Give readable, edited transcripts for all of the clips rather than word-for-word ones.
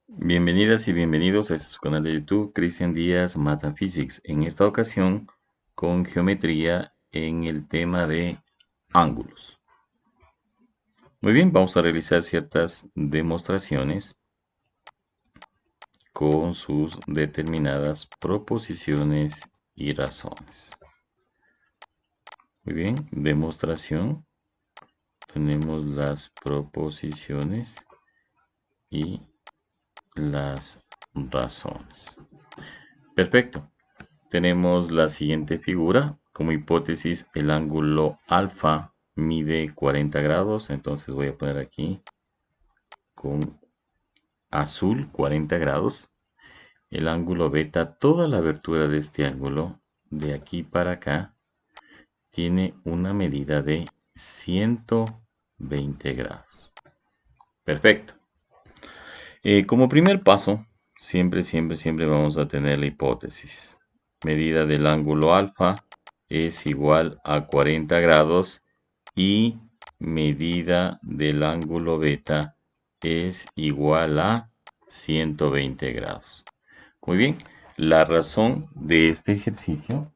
Bienvenidas y bienvenidos a este su canal de YouTube, Cristian Díaz Math and Physics. En esta ocasión con geometría en el tema de ángulos. Muy bien, vamos a realizar ciertas demostraciones con sus determinadas proposiciones y razones. Muy bien, demostración. Tenemos las proposiciones y las razones. Perfecto. Tenemos la siguiente figura. Como hipótesis, el ángulo alfa mide 40 grados. Entonces voy a poner aquí con azul 40 grados. El ángulo beta, toda la abertura de este ángulo, de aquí para acá, tiene una medida de 120 grados. Perfecto. Como primer paso, siempre vamos a tener la hipótesis. Medida del ángulo alfa es igual a 40 grados y medida del ángulo beta es igual a 120 grados. Muy bien, la razón de este ejercicio,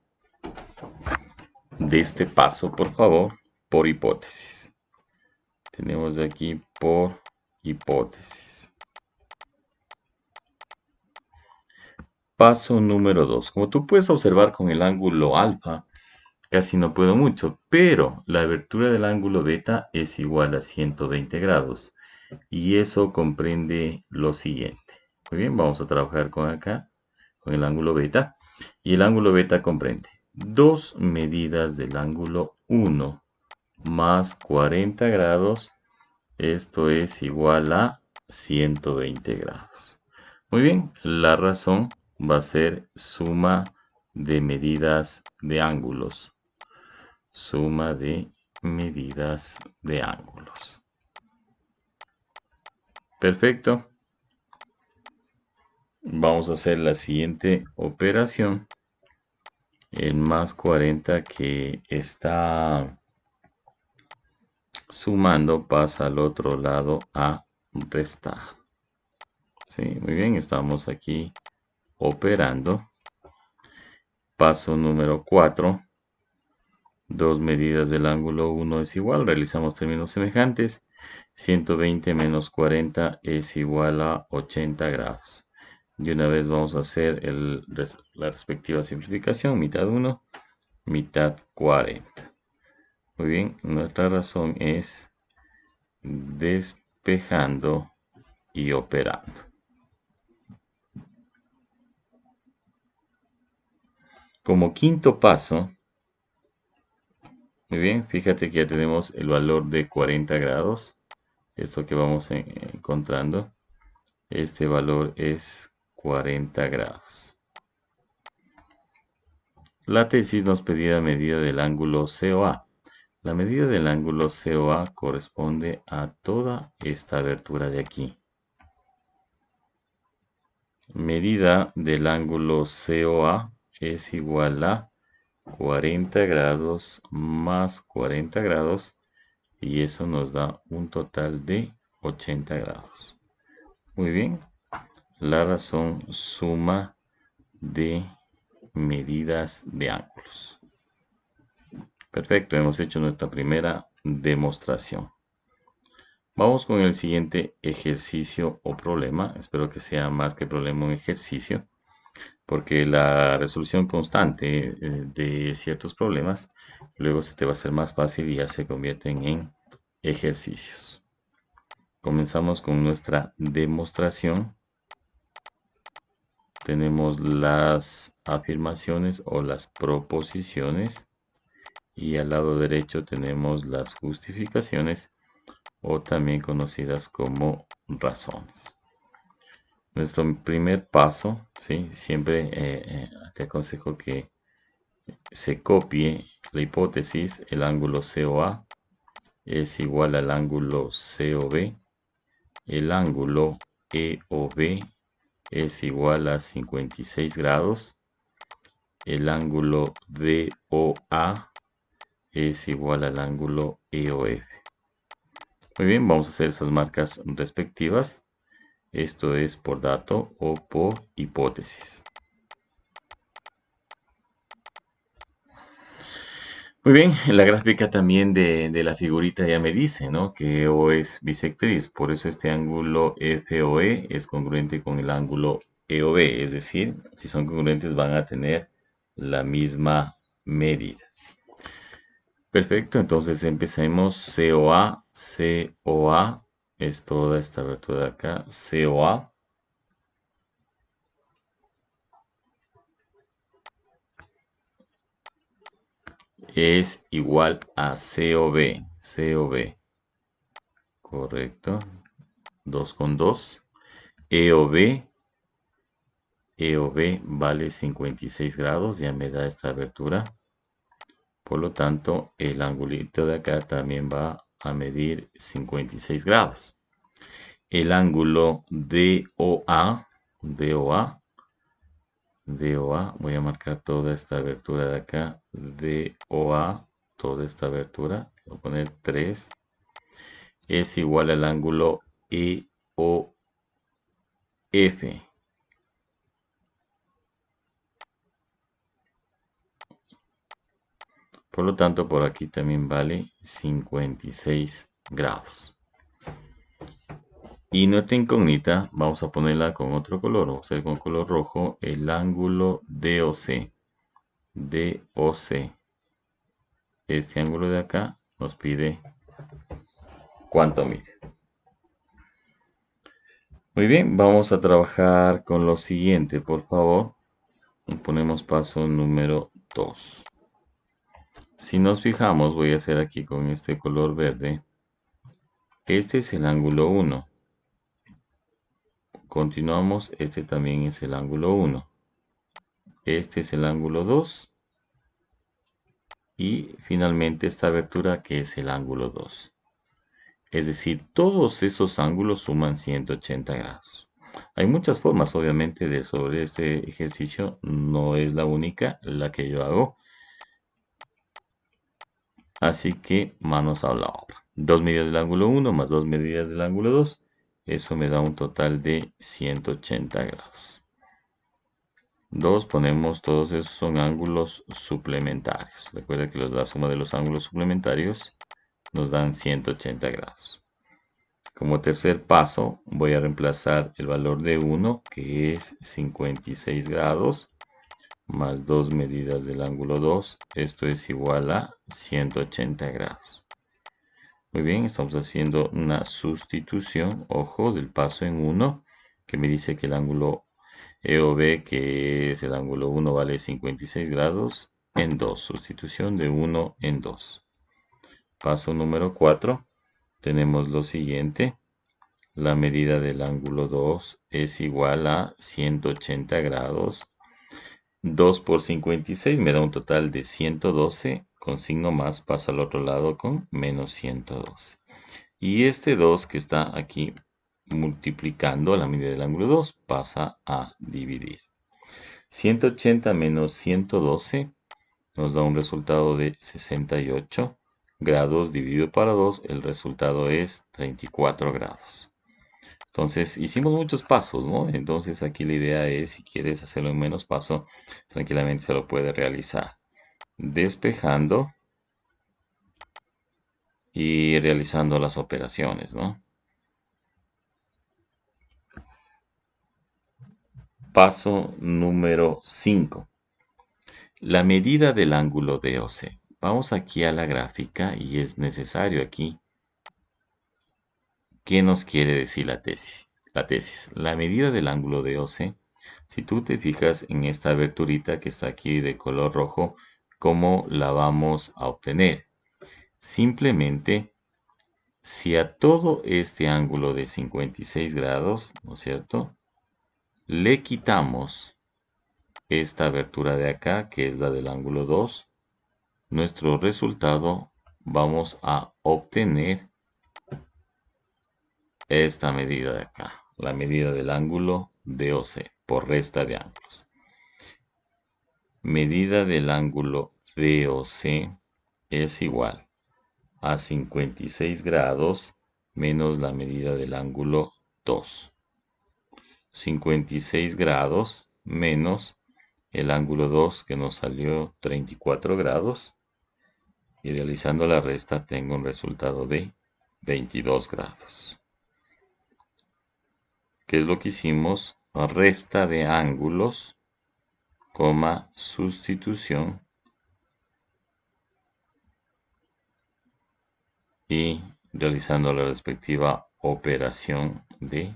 de este paso, por favor, por hipótesis. Tenemos aquí por hipótesis. Paso número 2. Como tú puedes observar con el ángulo alfa, casi no puedo mucho, pero la abertura del ángulo beta es igual a 120 grados. Y eso comprende lo siguiente. Muy bien, vamos a trabajar con acá, con el ángulo beta. Y el ángulo beta comprende dos medidas del ángulo 1 más 40 grados. Esto es igual a 120 grados. Muy bien, la razón va a ser suma de medidas de ángulos. Suma de medidas de ángulos. Perfecto. Vamos a hacer la siguiente operación. El más 40 que está sumando pasa al otro lado a restar. Sí, muy bien, estamos aquí operando. Paso número 4. Dos medidas del ángulo 1 es igual. Realizamos términos semejantes. 120 menos 40 es igual a 80 grados. De una vez vamos a hacer la respectiva simplificación. Mitad 1, mitad 40. Muy bien, nuestra razón es despejando y operando. Como quinto paso, muy bien, fíjate que ya tenemos el valor de 40 grados. Esto que vamos encontrando. Este valor es 40 grados. La tesis nos pedía medida del ángulo COA. La medida del ángulo COA corresponde a toda esta abertura de aquí. Medida del ángulo COA es igual a 40 grados más 40 grados y eso nos da un total de 80 grados. Muy bien, la razón suma de medidas de ángulos. Perfecto, hemos hecho nuestra primera demostración. Vamos con el siguiente ejercicio o problema. Espero que sea más que problema un ejercicio, porque la resolución constante de ciertos problemas luego se te va a hacer más fácil y ya se convierten en ejercicios. Comenzamos con nuestra demostración. Tenemos las afirmaciones o las proposiciones y al lado derecho tenemos las justificaciones o también conocidas como razones. Nuestro primer paso, ¿sí? Siempre te aconsejo que se copie la hipótesis. El ángulo COA es igual al ángulo COB. El ángulo EOB es igual a 56 grados. El ángulo DOA es igual al ángulo EOF. Muy bien, vamos a hacer esas marcas respectivas. Esto es por dato o por hipótesis. Muy bien, la gráfica también de la figurita ya me dice, ¿no? Que O es bisectriz, por eso este ángulo FOE es congruente con el ángulo EOB, es decir, si son congruentes van a tener la misma medida. Perfecto, entonces empecemos. COA es toda esta abertura de acá, COA. Es igual a COB, correcto, 2 con 2. EOB vale 56 grados, ya me da esta abertura. Por lo tanto, el angulito de acá también va a medir 56 grados. El ángulo DOA, voy a marcar toda esta abertura de acá, DOA, toda esta abertura, voy a poner 3, es igual al ángulo EOF. Por lo tanto, por aquí también vale 56 grados. Y nuestra incógnita, vamos a ponerla con otro color, vamos a hacer con color rojo, el ángulo DOC. DOC. Este ángulo de acá nos pide cuánto mide. Muy bien, vamos a trabajar con lo siguiente, por favor. Ponemos paso número 2. Si nos fijamos, voy a hacer aquí con este color verde. Este es el ángulo 1. Continuamos, este también es el ángulo 1. Este es el ángulo 2. Y finalmente esta abertura que es el ángulo 2. Es decir, todos esos ángulos suman 180 grados. Hay muchas formas, obviamente, de sobre este ejercicio. No es la única la que yo hago. Así que manos a la obra. 2 medidas del ángulo 1 más 2 medidas del ángulo 2. Eso me da un total de 180 grados. 2, ponemos todos esos son ángulos suplementarios. Recuerda que la suma de los ángulos suplementarios nos dan 180 grados. Como tercer paso voy a reemplazar el valor de 1, que es 56 grados, más 2 medidas del ángulo 2. Esto es igual a 180 grados. Muy bien, estamos haciendo una sustitución, ojo, del paso en 1, que me dice que el ángulo EOB, que es el ángulo 1, vale 56 grados, en 2. Sustitución de 1 en 2. Paso número 4. Tenemos lo siguiente. La medida del ángulo 2 es igual a 180 grados. 2 por 56 me da un total de 112. Con signo más pasa al otro lado con menos 112. Y este 2 que está aquí multiplicando la medida del ángulo 2 pasa a dividir. 180 menos 112 nos da un resultado de 68 grados dividido para 2. El resultado es 34 grados. Entonces hicimos muchos pasos, ¿no? Entonces aquí la idea es, si quieres hacerlo en menos paso, tranquilamente se lo puede realizar. Despejando y realizando las operaciones, ¿no? Paso número 5. La medida del ángulo DOC. Vamos aquí a la gráfica y es necesario aquí. ¿Qué nos quiere decir la tesis? La medida del ángulo DOC. Si tú te fijas en esta aberturita que está aquí de color rojo, ¿cómo la vamos a obtener? Simplemente, si a todo este ángulo de 56 grados, ¿no es cierto?, le quitamos esta abertura de acá, que es la del ángulo 2, nuestro resultado vamos a obtener esta medida de acá, la medida del ángulo DOC por resta de ángulos. Medida del ángulo DOC es igual a 56 grados menos la medida del ángulo 2. 56 grados menos el ángulo 2 que nos salió 34 grados. Y realizando la resta tengo un resultado de 22 grados. ¿Qué es lo que hicimos? Resta de ángulos, coma, sustitución y realizando la respectiva operación de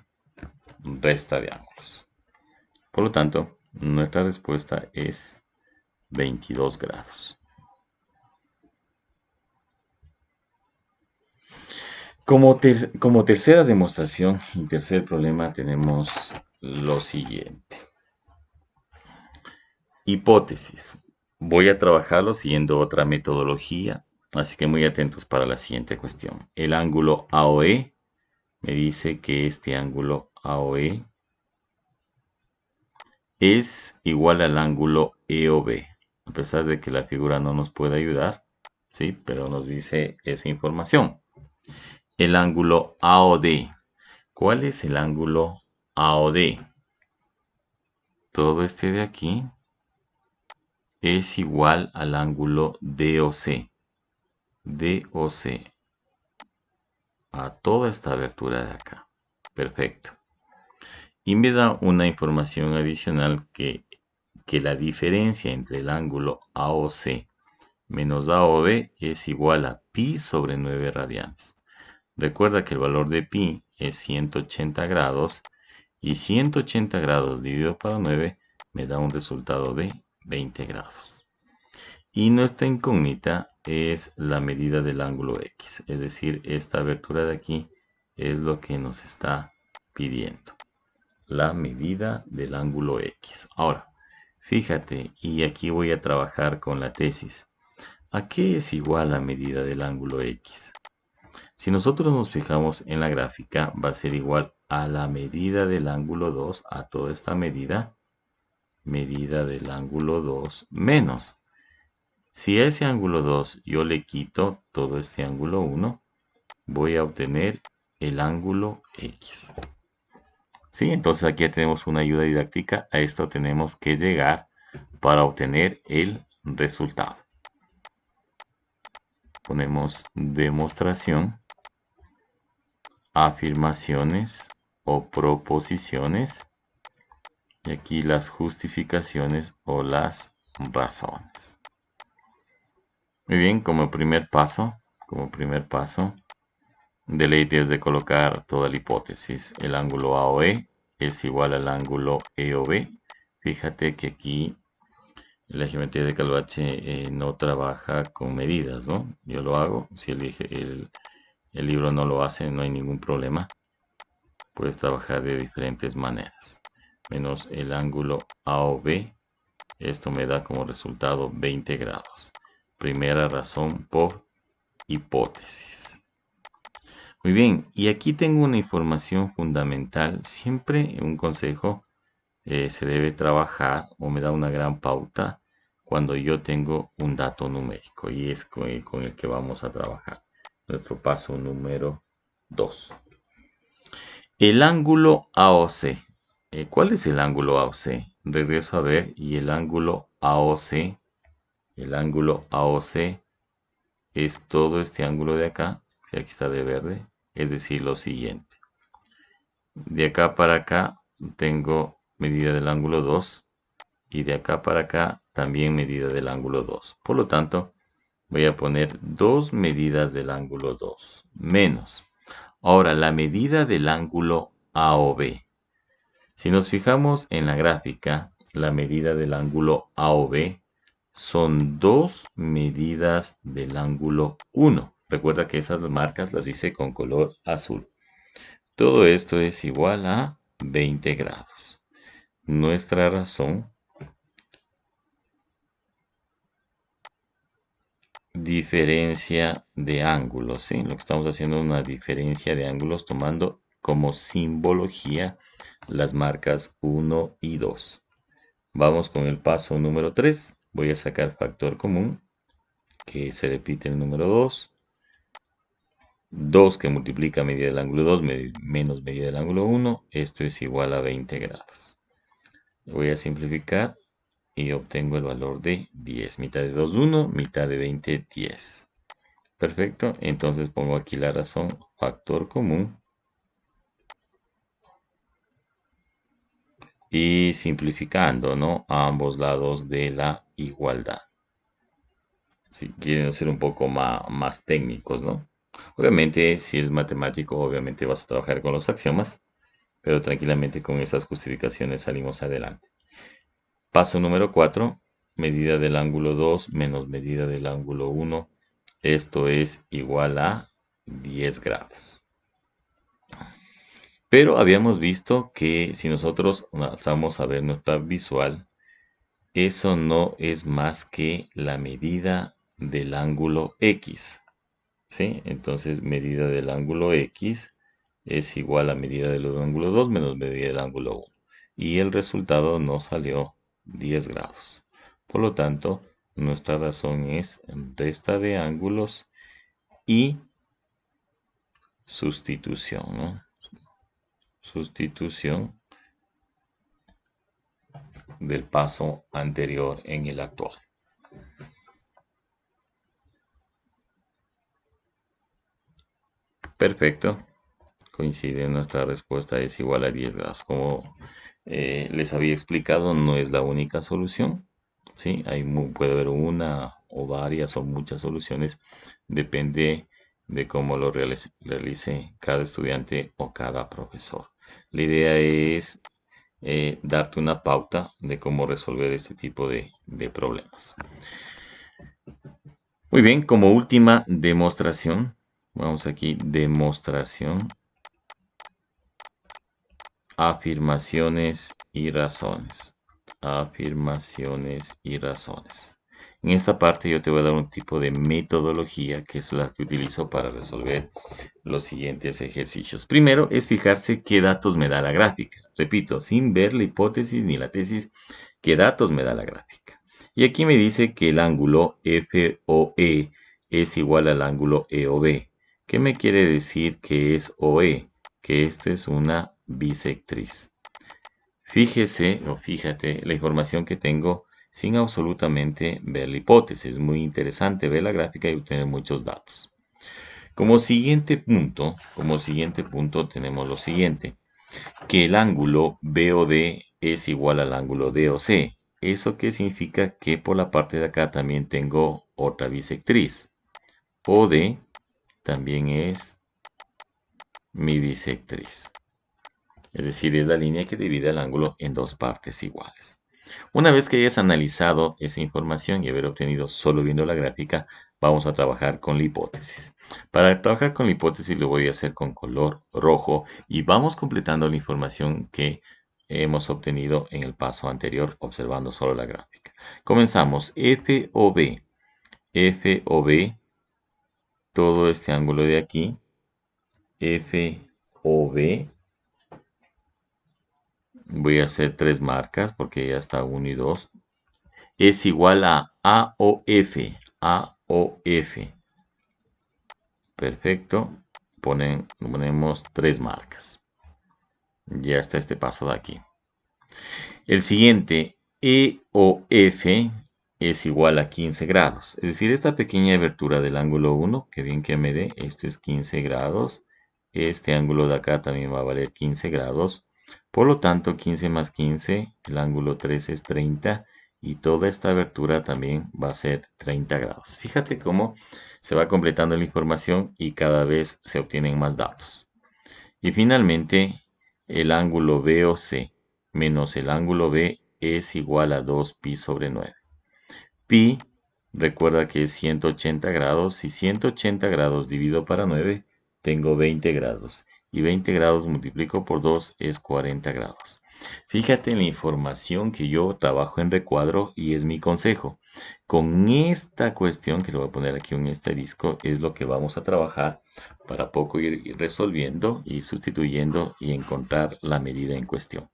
resta de ángulos. Por lo tanto, nuestra respuesta es 22 grados. Como tercera demostración y tercer problema tenemos lo siguiente. Hipótesis. Voy a trabajarlo siguiendo otra metodología, así que muy atentos para la siguiente cuestión. El ángulo AOE me dice que este ángulo AOE es igual al ángulo EOB, a pesar de que la figura no nos puede ayudar, sí, pero nos dice esa información. El ángulo AOD. ¿Cuál es el ángulo AOD? Todo este de aquí es igual al ángulo DOC. DOC. A toda esta abertura de acá. Perfecto. Y me da una información adicional que la diferencia entre el ángulo AOC menos AOB es igual a pi sobre 9 radianes. Recuerda que el valor de pi es 180 grados y 180 grados dividido por 9 me da un resultado de 20 grados. Y nuestra incógnita es la medida del ángulo X, es decir, esta abertura de aquí es lo que nos está pidiendo, la medida del ángulo X. Ahora, fíjate, y aquí voy a trabajar con la tesis. ¿A qué es igual la medida del ángulo X? Si nosotros nos fijamos en la gráfica, va a ser igual a la medida del ángulo 2, a toda esta medida del ángulo 2 menos. Si a ese ángulo 2 yo le quito todo este ángulo 1, voy a obtener el ángulo X. Sí, entonces aquí ya tenemos una ayuda didáctica. A esto tenemos que llegar para obtener el resultado. Ponemos demostración, afirmaciones o proposiciones. Y aquí las justificaciones o las razones. Muy bien, como primer paso, de ley debes de colocar toda la hipótesis. El ángulo AOE es igual al ángulo EOB. Fíjate que aquí la geometría de Calvache no trabaja con medidas, ¿no? Yo lo hago. Si el libro no lo hace, no hay ningún problema. Puedes trabajar de diferentes maneras. Menos el ángulo AOB. Esto me da como resultado 20 grados. Primera razón por hipótesis. Muy bien, y aquí tengo una información fundamental. Siempre un consejo se debe trabajar o me da una gran pauta cuando yo tengo un dato numérico y es con el que vamos a trabajar. Nuestro paso número 2. El ángulo AOC. ¿Cuál es el ángulo AOC? Regreso a ver y el ángulo AOC es todo este ángulo de acá, que aquí está de verde, es decir, lo siguiente. De acá para acá tengo medida del ángulo 2 y de acá para acá también medida del ángulo 2. Por lo tanto, voy a poner dos medidas del ángulo 2 menos. Ahora, la medida del ángulo AOB. Si nos fijamos en la gráfica, la medida del ángulo AOB son dos medidas del ángulo 1. Recuerda que esas marcas las hice con color azul. Todo esto es igual a 20 grados. Nuestra razón, diferencia de ángulos. ¿Sí? Lo que estamos haciendo es una diferencia de ángulos tomando como simbología las marcas 1 y 2. Vamos con el paso número 3. Voy a sacar factor común, que se repite el número 2. 2 que multiplica medida del ángulo 2 menos medida del ángulo 1, esto es igual a 20 grados. Voy a simplificar y obtengo el valor de 10. Mitad de 2, 1, mitad de 20, 10. Perfecto, entonces pongo aquí la razón, factor común. Y simplificando, ¿no? A ambos lados de la igualdad. Si quieren ser un poco más técnicos, ¿no? Obviamente, si es matemático, obviamente vas a trabajar con los axiomas, pero tranquilamente con esas justificaciones salimos adelante. Paso número 4, medida del ángulo 2 menos medida del ángulo 1. Esto es igual a 10 grados. Pero habíamos visto que si nosotros alzamos a ver nuestra visual, eso no es más que la medida del ángulo X. ¿Sí? Entonces, medida del ángulo X es igual a medida del ángulo 2 menos medida del ángulo 1. Y el resultado nos salió 10 grados. Por lo tanto, nuestra razón es resta de ángulos y sustitución, ¿no? Sustitución del paso anterior en el actual. Perfecto. Coincide, nuestra respuesta es igual a 10 grados. Como les había explicado, no es la única solución. ¿Sí? Puede haber una o varias o muchas soluciones. Depende de cómo lo realice cada estudiante o cada profesor. La idea es darte una pauta de cómo resolver este tipo de problemas. Muy bien, como última demostración, vamos aquí, demostración, afirmaciones y razones. Afirmaciones y razones. En esta parte yo te voy a dar un tipo de metodología que es la que utilizo para resolver los siguientes ejercicios. Primero es fijarse qué datos me da la gráfica. Repito, sin ver la hipótesis ni la tesis, qué datos me da la gráfica. Y aquí me dice que el ángulo FOE es igual al ángulo EOB. ¿Qué me quiere decir que es OE? Que esto es una bisectriz. Fíjese o fíjate la información que tengo sin absolutamente ver la hipótesis. Es muy interesante ver la gráfica y obtener muchos datos. Como siguiente punto tenemos lo siguiente, que el ángulo BOD es igual al ángulo DOC. ¿Eso qué significa? Que por la parte de acá también tengo otra bisectriz. OD también es mi bisectriz. Es decir, es la línea que divide el ángulo en dos partes iguales. Una vez que hayas analizado esa información y haber obtenido solo viendo la gráfica, vamos a trabajar con la hipótesis. Para trabajar con la hipótesis lo voy a hacer con color rojo y vamos completando la información que hemos obtenido en el paso anterior observando solo la gráfica. Comenzamos. FOB. FOB, todo este ángulo de aquí. FOB. Voy a hacer 3 marcas porque ya está 1 y 2. Es igual a AOF. AOF. Perfecto. Ponemos 3 marcas. Ya está este paso de aquí. El siguiente, EOF, es igual a 15 grados. Es decir, esta pequeña abertura del ángulo 1, que bien que me dé, esto es 15 grados. Este ángulo de acá también va a valer 15 grados. Por lo tanto, 15 más 15, el ángulo 3 es 30 y toda esta abertura también va a ser 30 grados. Fíjate cómo se va completando la información y cada vez se obtienen más datos. Y finalmente, el ángulo BOC menos el ángulo B es igual a 2pi sobre 9. Pi, recuerda que es 180 grados. Si 180 grados divido para 9, tengo 20 grados. Y 20 grados multiplico por 2 es 40 grados. Fíjate en la información que yo trabajo en recuadro y es mi consejo. Con esta cuestión, que lo voy a poner aquí en este disco, es lo que vamos a trabajar para poco ir resolviendo y sustituyendo y encontrar la medida en cuestión.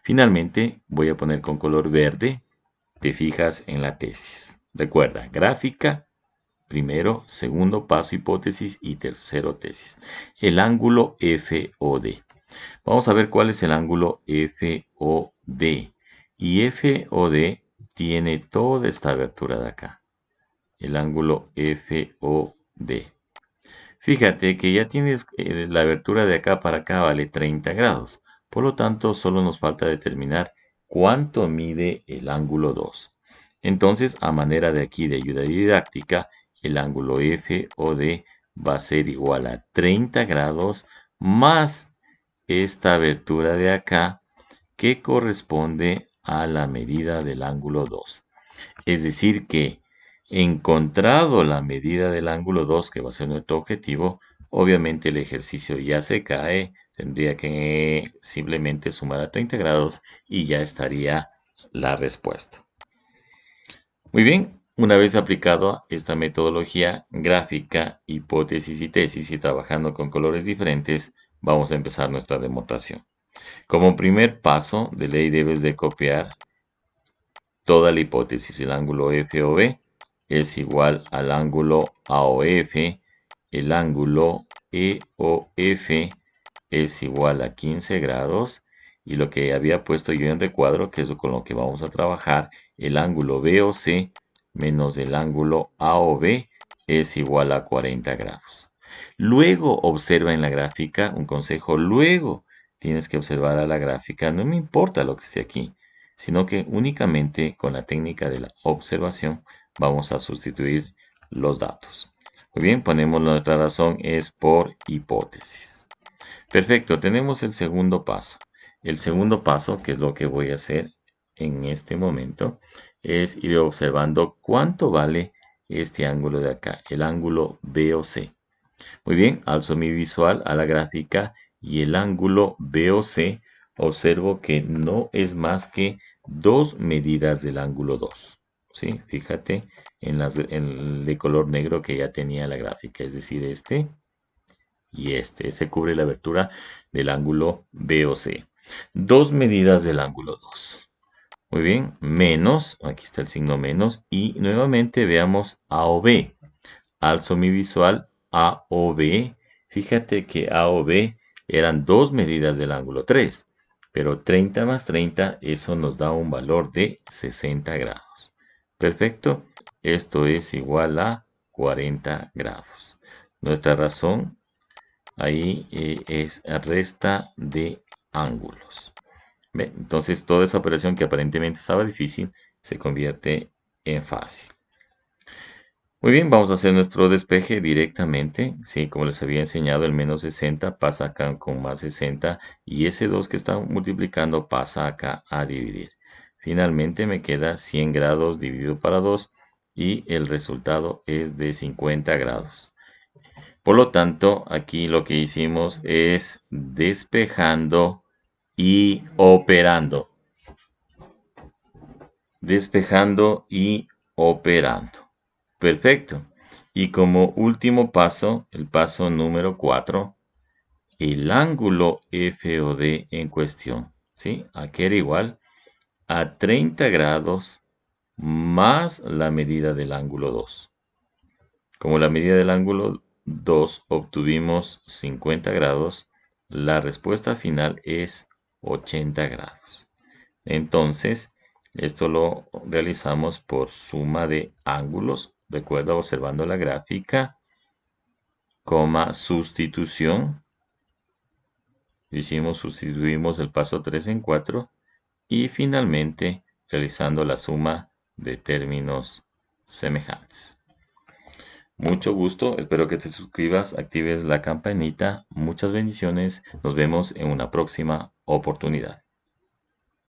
Finalmente, voy a poner con color verde, te fijas en la tesis. Recuerda, gráfica, Primero, segundo paso, hipótesis y tercero, tesis. El ángulo FOD. Vamos a ver cuál es el ángulo FOD. Y FOD tiene toda esta abertura de acá. El ángulo FOD. Fíjate que ya tienes la abertura de acá para acá vale 30 grados. Por lo tanto, solo nos falta determinar cuánto mide el ángulo 2. Entonces, a manera de aquí de ayuda didáctica, el ángulo FOD va a ser igual a 30 grados más esta abertura de acá que corresponde a la medida del ángulo 2. Es decir que, encontrado la medida del ángulo 2, que va a ser nuestro objetivo, obviamente el ejercicio ya se cae, tendría que simplemente sumar a 30 grados y ya estaría la respuesta. Muy bien, una vez aplicado esta metodología gráfica, hipótesis y tesis y trabajando con colores diferentes, vamos a empezar nuestra demostración. Como primer paso, de ley debes de copiar toda la hipótesis. El ángulo FOB es igual al ángulo AOF. El ángulo EOF es igual a 15 grados. Y lo que había puesto yo en recuadro, que es con lo que vamos a trabajar, el ángulo BOC menos el ángulo AOB es igual a 40 grados. Luego observa en la gráfica, un consejo, luego tienes que observar a la gráfica, no me importa lo que esté aquí, sino que únicamente con la técnica de la observación vamos a sustituir los datos. Muy bien, ponemos nuestra razón es por hipótesis. Perfecto, tenemos el segundo paso. El segundo paso, que es lo que voy a hacer en este momento, es ir observando cuánto vale este ángulo de acá, el ángulo BOC. Muy bien, alzo mi visual a la gráfica y el ángulo BOC observo que no es más que 2 medidas del ángulo 2. ¿Sí? Fíjate en el de color negro que ya tenía la gráfica, es decir, este y este. Ese cubre la abertura del ángulo BOC. 2 medidas del ángulo 2. Muy bien, menos, aquí está el signo menos, y nuevamente veamos AOB. Alzo mi visual AOB. Fíjate que AOB eran 2 medidas del ángulo 3, pero 30 más 30, eso nos da un valor de 60 grados. Perfecto, esto es igual a 40 grados. Nuestra razón ahí es resta de ángulos. ¿Ve? Entonces toda esa operación que aparentemente estaba difícil se convierte en fácil. Muy bien, vamos a hacer nuestro despeje directamente. Sí, como les había enseñado, el menos 60 pasa acá con más 60 y ese 2 que está multiplicando pasa acá a dividir. Finalmente me queda 100 grados dividido para 2 y el resultado es de 50 grados. Por lo tanto, aquí lo que hicimos es despejando y operando. Despejando y operando. Perfecto. Y como último paso, el paso número 4, el ángulo FOD en cuestión, ¿sí? Aquí era igual a 30 grados más la medida del ángulo 2. Como la medida del ángulo 2 obtuvimos 50 grados, la respuesta final es 80 grados. Entonces, esto lo realizamos por suma de ángulos. Recuerda observando la gráfica, coma, sustitución. Sustituimos el paso 3 en 4 y finalmente realizando la suma de términos semejantes. Mucho gusto, espero que te suscribas, actives la campanita. Muchas bendiciones, nos vemos en una próxima oportunidad.